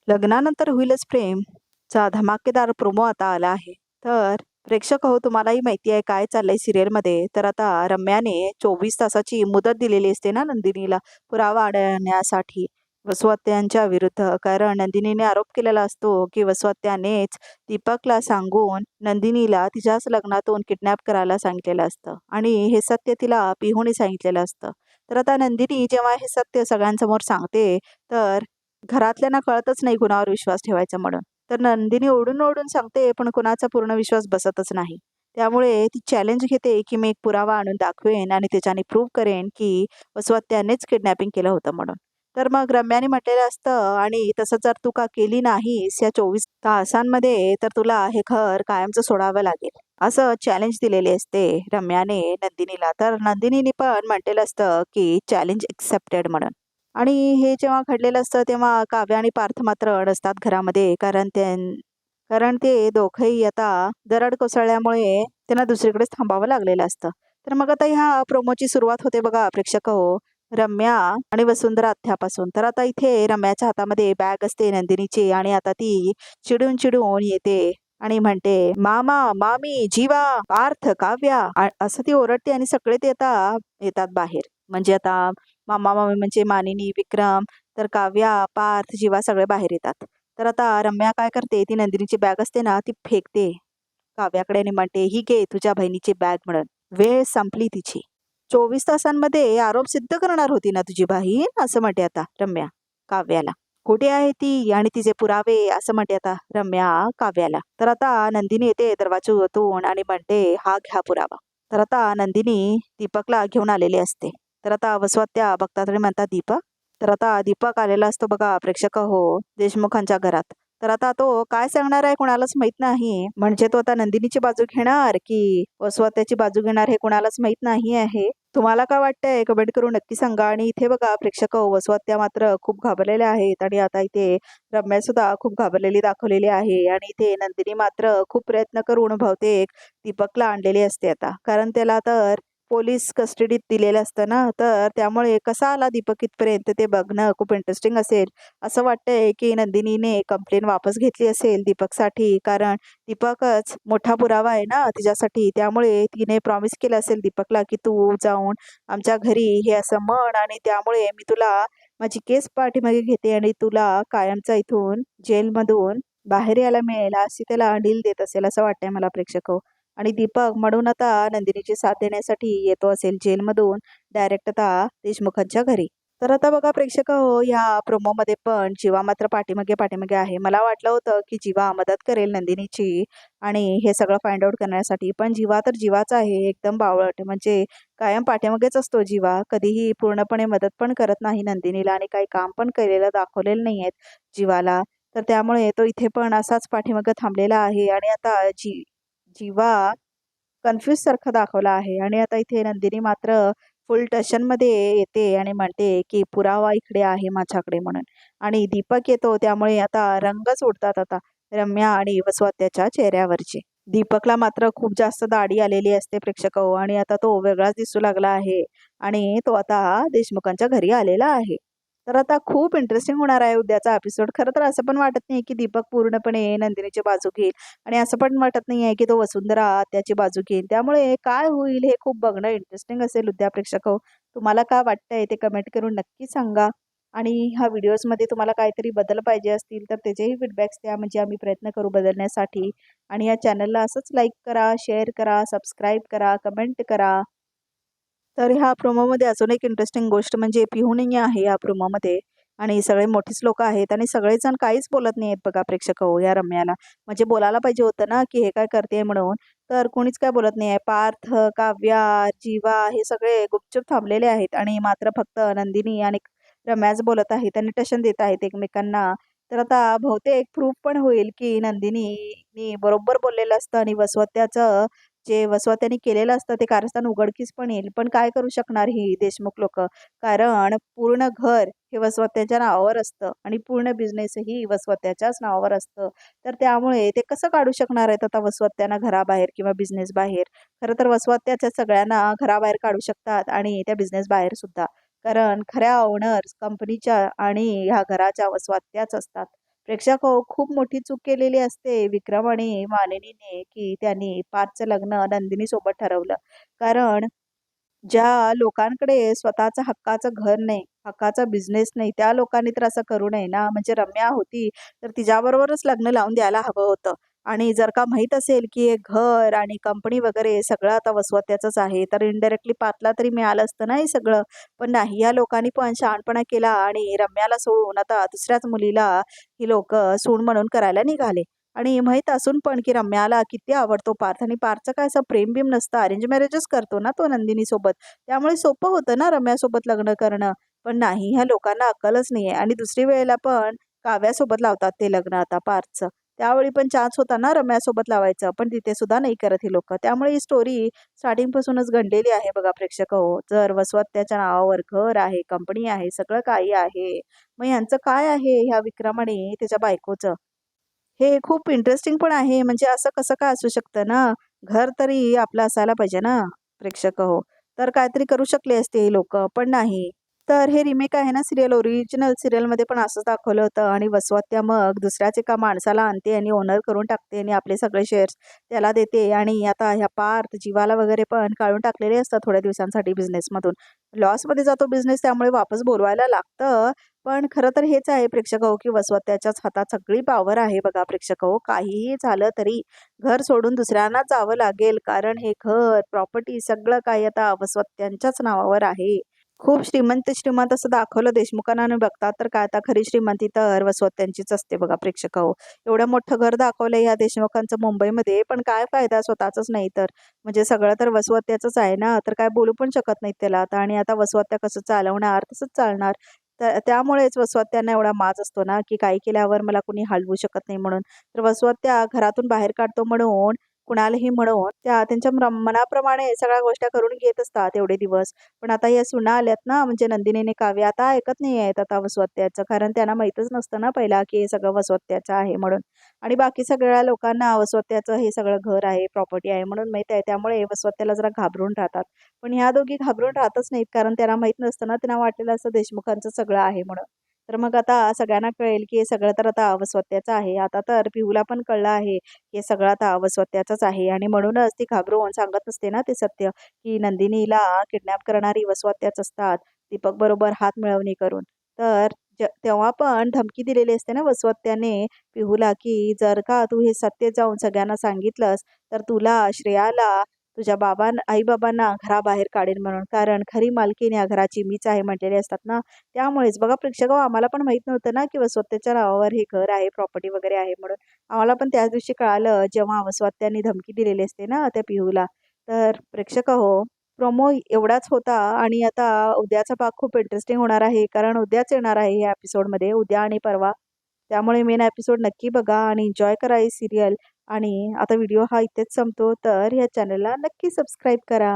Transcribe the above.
लग्नानंतर होईलच प्रेम चा धमाकेदार प्रोमो आता आला आहे. तर प्रेक्षक हो, तुम्हालाही माहिती आहे काय चाललंय सिरियलमध्ये. तर आता रम्याने 24 तासाची मुदत दिलेली असते ना नंदिनीला पुरावा आणण्यासाठी वसुहत्यांच्या विरुद्ध. कारण नंदिनीने आरोप केलेला असतो की वसुहत्यानेच दीपकला सांगून नंदिनीला तिच्याच लग्नातून किडनॅप करायला सांगितलेलं असतं आणि हे सत्य तिला पिहूने सांगितलेलं असतं. तर आता नंदिनी जेव्हा हे सत्य सगळ्यांसमोर सांगते, तर घरातल्यांना कळतच नाही कुणावर विश्वास ठेवायचा म्हणून. तर नंदिनी ओरडून ओरडून सांगते, पण कुणाचा पूर्ण विश्वास बसतच नाही. त्यामुळे ती चॅलेंज घेते की मी एक पुरावा आणून दाखवेन आणि त्याच्याने प्रूव्ह करेन की वसुहत्यानेच किडनॅपिंग केलं होतं म्हणून. तर मग रम्याने म्हटलेलं असतं, आणि तसं जर तू का केली नाहीस या 24 तासांमध्ये, तर तुला हे घर कायमचं सोडावं लागेल. असं चॅलेंज दिलेली असते रम्याने नंदिनीला. तर नंदिनीने पण म्हटलेलं असतं की चॅलेंज एक्सेप्टेड म्हणून. आणि हे जेव्हा घडलेलं असतं तेव्हा काव्य आणि पार्थ मात्र नसतात घरामध्ये. कारण ते दोघंही आता दरड कोसळल्यामुळे त्यांना दुसरीकडेच थांबावं लागलेलं असतं. तर मग आता ह्या प्रोमोची सुरुवात होते बघा प्रेक्षक हो, रम्या आणि वसुंधरा अथ्यापासून. तर आता इथे रम्याच्या हातामध्ये बॅग असते नंदिनीची, आणि आता ती चिडून चिडून येते आणि म्हणते, मामा, मामी, जीवा, पार्थ, काव्या असं ती ओरडते, आणि सगळे ते आता येतात बाहेर. म्हणजे आता मामा मामी म्हणजे मानिनी, विक्रम, तर काव्या, पार्थ, जीवा सगळे बाहेर येतात. तर आता रम्या काय करते, ती नंदिनीची बॅग असते ना ती फेकते काव्याकडे आणि म्हणते, ही घे तुझ्या बहिणीची बॅग म्हणून. वेळ संपली तिची. 24 तासांमध्ये आरोप सिद्ध करणार होती ना तुझी बहीण, असं म्हणते आता रम्या काव्याला. कुठे आहे ती आणि तिचे पुरावे, असं म्हणते आता रम्या काव्याला. तर आता नंदिनी येते दरवाजातून आणि म्हणते, हा घ्या पुरावा. तर आता नंदिनी दीपकला घेऊन आलेली असते. तर आता वसुहत्या बघतात आणि म्हणतात, दीपक? तर आता दीपक आलेला असतो बघा प्रेक्षक हो, देशमुखांच्या घरात. तर आता तो काय सांगणार आहे कोणालाच माहित नाही. म्हणजे तो आता नंदिनीची बाजू घेणार की वसुहत्याची बाजू घेणार हे कोणालाच माहित नाही आहे. तुम्हाला काय वाटतंय कमेंट करून नक्की सांगा. आणि इथे बघा प्रेक्षक हो, वसुहत्या मात्र खूप घाबरलेल्या आहेत, आणि आता इथे रम्या सुद्धा खूप घाबरलेली दाखवलेली आहे. आणि इथे नंदिनी मात्र खूप प्रयत्न करून बहुतेक दीपकला आणलेली असते आता. कारण त्याला तर पोलीस कस्टडीत दिलेलं असतं ना, तर त्यामुळे कसा आला दीपक इथपर्यंत ते बघणं खूप इंटरेस्टिंग असेल. असं वाटतंय की नंदिनीने कंप्लेन वापस घेतली असेल दीपकसाठी, कारण दीपकच मोठा पुरावा आहे ना तिच्यासाठी. त्यामुळे तिने प्रॉमिस केलं असेल दीपकला की तू जाऊन आमच्या घरी हे असं म्हण, आणि त्यामुळे मी तुला माझी केस पाठीमागे घेते आणि तुला कायमचा इथून जेलमधून बाहेर यायला मिळेल, अशी त्याला डील देत असेल असं वाटतंय मला प्रेक्षक हो. आणि दीपक म्हणून आता नंदिनीची साथ देण्यासाठी येतो असेल जेलमधून डायरेक्ट आता देशमुखांच्या घरी. तर आता बघा प्रेक्षक हो, ह्या प्रोमोमध्ये पण जीवा मात्र पाठीमागे पाठीमागे आहे. मला वाटलं होतं की जीवा मदत करेल नंदिनीची आणि हे सगळं फाइंड आउट करण्यासाठी, पण जीवा तर जीवाच आहे, एकदम बावळट. म्हणजे कायम पाठीमागेच असतो जीवा, कधीही पूर्णपणे मदत पण करत नाही नंदिनीला, आणि काही काम पण केलेलं दाखवलेलं नाही आहेत जीवाला. तर त्यामुळे तो इथे पण असाच पाठीमागे थांबलेला आहे. आणि आता जीवा कन्फ्यूज सारखा दाखवला आहे. आणि आता इथे नंदिनी मात्र फुल टेन्शनमध्ये येते आणि म्हणते की पुरावा इकडे आहे माझ्याकडे म्हणून. आणि दीपक येतो, त्यामुळे आता रंगच उडतात आता रम्या आणि वसुहत्याच्या चेहऱ्यावरचे. दीपकला मात्र खूप जास्त दाढी आलेली असते प्रेक्षक हो, आणि आता तो वेगळाच दिसू लागला आहे, आणि तो आता देशमुखांच्या घरी आलेला आहे. तर आता खूप इंटरेस्टिंग होणार आहे उद्याचा एपिसोड. खरं तर असं पण वाटत नाही की दीपक पूर्णपणे नंदिनीची बाजू घेईल, आणि असं पण वाटत नाही आहे की तो वसुंधरा त्याची बाजू घेईल. त्यामुळे काय होईल हे खूप बघणं इंटरेस्टिंग असेल उद्या प्रेक्षक हो. तुम्हाला काय वाटतंय ते कमेंट करून नक्की सांगा. आणि ह्या व्हिडिओजमध्ये तुम्हाला काहीतरी बदल पाहिजे असतील तर त्याचेही फीडबॅक्स द्या, म्हणजे आम्ही प्रयत्न करू बदलण्यासाठी. आणि या चॅनलला असंच लाईक करा, शेअर करा, सबस्क्राईब करा, कमेंट करा. तर ह्या प्रोमोमध्ये अजून एक इंटरेस्टिंग गोष्ट म्हणजे पिहूनी आहे या प्रोमोमध्ये, आणि सगळे मोठीच लोक आहेत, आणि सगळेजण काहीच बोलत नाही आहेत बघा प्रेक्षक हो या रम्याला. म्हणजे बोलायला पाहिजे होतं ना की हे काय करते म्हणून, तर कोणीच काय बोलत नाही आहे. पार्थ, काव्या, जीवा हे सगळे गुपचूप थांबलेले आहेत, आणि मात्र फक्त नंदिनी आणि रम्याच बोलत आहेत आणि टशन देत आहेत एकमेकांना. तर आता बहुतेक प्रूफ पण होईल की नंदिनी बरोबर बोललेलं असतं, आणि वसवत्याचं जे वसवत्यांनी केलेलं असतं ते कारस्थान उघडकीस पण येईल. पण काय करू शकणार ही देशमुख लोक, कारण पूर्ण घर हे वसवत्याच्या नावावर असतं आणि पूर्ण बिझनेसही वसवत्याच्याच नावावर असतं. तर त्यामुळे ते कसं काढू शकणार आहेत आता वसवत्यांना घराबाहेर किंवा बिझनेस बाहेर. खरं तर वसवत्याच्या सगळ्यांना घराबाहेर काढू शकतात आणि त्या बिझनेस बाहेर सुद्धा, कारण खऱ्या ओनर्स कंपनीच्या आणि ह्या घराच्या वसवत्याच असतात प्रेक्षक हो, खूप मोठी चूक केलेली असते विक्रम आणि मानिनीने, की त्यांनी पार्थचं लग्न नंदिनीसोबत ठरवलं. कारण ज्या लोकांकडे स्वतःचं हक्काचं घर नाही, हक्काचा बिझनेस नाही, त्या लोकांनी तर असं करू नये ना. म्हणजे रम्या होती, तर तिच्याबरोबरच लग्न लावून द्यायला हवं होतं. आणि जर का माहीत असेल, की हे घर आणि कंपनी वगैरे सगळं आता वसवत्याचंच आहे, तर इनडायरेक्टली पार्थला तरी मिळालं असतं ना हे सगळं. पण नाही, या लोकांनी पण शहाणपणा केला आणि रम्याला सोडून आता दुसऱ्याच मुलीला ही लोकं सून म्हणून करायला निघाले. आणि माहीत असून पण, की रम्याला किती आवडतो पार्थ आणि पार्थचं काय असं प्रेम-बिम नसतं, अरेंज मॅरेजच करतो ना तो नंदिनीसोबत. त्यामुळे सोपं होतं ना रम्यासोबत लग्न करणं. पण नाही, ह्या लोकांना अक्कलच नाहीये आणि दुसरी वेळेला पण काव्यासोबत लावतात ते लग्न आता पार्थचं. त्यावेळी पण चान्स होता ना रम्यासोबत लावायचा, पण तिथे सुद्धा नाही करत ही लोकं. त्यामुळे ही स्टोरी स्टार्टिंगपासूनच गंडलेली आहे बघा प्रेक्षक हो. जर वसवत्याच्या नावावर घर आहे, कंपनी आहे, सगळं काही आहे. मग ह्यांचं काय आहे ह्या विक्रम आणि त्याच्या बायकोचं? हे खूप इंटरेस्टिंग पण आहे. म्हणजे असं कसं काय असू शकतं ना? घर तरी आपलं असायला पाहिजे ना, प्रेक्षक हो. तर काहीतरी करू शकले असते हे लोकं, पण नाही. तर हे रिमेक आहे ना सीरियल, ओरिजिनल सीरियलमध्ये पण असंच दाखवलं होतं आणि वसवत्या मग दुसऱ्याच एका माणसाला आणते आणि ओनर करून टाकते आणि आपले सगळे शेअर्स त्याला देते आणि आता ह्या पार्थ, जीवाला वगैरे पण काढून टाकलेले असतात थोड्या दिवसांसाठी बिझनेसमधून. लॉसमध्ये जातो बिझनेस त्यामुळे वापस बोलवायला लागतं. पण खरं तर हेच आहे प्रेक्षक हो, की वसवत्याच्याच हातात सगळी पॉवर आहे बघा प्रेक्षक हो. काहीही झालं तरी घर सोडून दुसऱ्यांनाच जावं लागेल. कारण हे घर, प्रॉपर्टी सगळं काही आता वसवत्यांच्याच नावावर आहे. खूप श्रीमंत असं दाखवलं देशमुखांना आणि बघतात तर काय आता खरी श्रीमंती तर वसवत्यांचीच असते बघा प्रेक्षक हो. एवढं मोठं घर दाखवलंय ह्या देशमुखांचं मुंबईमध्ये, पण काय फायदा स्वतःचाच नाही तर. म्हणजे सगळं तर वसवत्याचंच आहे ना, तर काय बोलू पण शकत नाहीत त्याला आता आणि आता वसवत्या कसं चालवणार, तसंच चालणार. त्यामुळेच वसवत्यांना एवढा माज असतो ना, की काही केल्यावर मला कुणी हलवू शकत नाही म्हणून. तर वसवत्या घरातून बाहेर काढतो म्हणून, कुणालाही म्हणून त्या त्यांच्या मनाप्रमाणे सगळ्या गोष्टी करून घेत असतात एवढे दिवस. पण आता या सुना आल्यात ना, म्हणजे नंदिनी काव्य आता ऐकत नाही आहेत आता वसवत्याचं. कारण त्यांना माहीतच नसतं ना पहिला, की हे सगळं वसवत्याचं आहे म्हणून. आणि बाकी सगळ्या लोकांना वसवत्याचं हे सगळं घर आहे, प्रॉपर्टी आहे म्हणून माहीत आहे. त्यामुळे वसवत्याला जरा घाबरून राहतात. पण ह्या दोघी घाबरून राहतच नाहीत, कारण त्यांना माहीत नसतं ना, त्यांना वाटलेलं असतं देशमुखांचं सगळं आहे म्हणून. तर मग आता सगळ्यांना कळेल, की हे सगळं तर आता वसवत्याचं आहे. आता तर पिहूला पण कळलं आहे, की हे सगळं आता वसवत्याचंच आहे आणि म्हणूनच ती घाबरून सांगत नसते ना ते सत्य, की नंदिनीला किडनॅप करणारी वसवत्याच असतात, दीपक बरोबर हातमिळवणी करून. तर तेव्हा पण धमकी दिलेली असते ना वसवत्याने पिहूला, की जर का तू हे सत्य जाऊन सगळ्यांना सांगितलंस, तर तुला, श्रेयाला, तुझ्या आई-बाबांना घराबाहेर काढेन म्हणून. कारण खरी मालकीण या घराची मीच आहे म्हटलेले असतात ना. त्यामुळेच बघा प्रेक्षक हो, आम्हाला पण माहीत नव्हतं ना, की वसवत्याच्या नावावर हे घर आहे, प्रॉपर्टी वगैरे आहे म्हणून. आम्हाला पण त्याच दिवशी कळालं, जेव्हा वसवत्यांनी धमकी दिलेली असते ना त्या पिहूला. तर प्रेक्षक हो, प्रोमो एवढाच होता आणि आता उद्याचा भाग खूप इंटरेस्टिंग होणार आहे. कारण उद्याच येणार आहे या एपिसोडमध्ये, उद्या आणि परवा. त्यामुळे मेन एपिसोड नक्की बघा आणि एन्जॉय करा ही सीरियल. आणि आता व्हिडिओ हा इथेच संपतो. तर या चॅनलला नक्की सबस्क्राईब करा.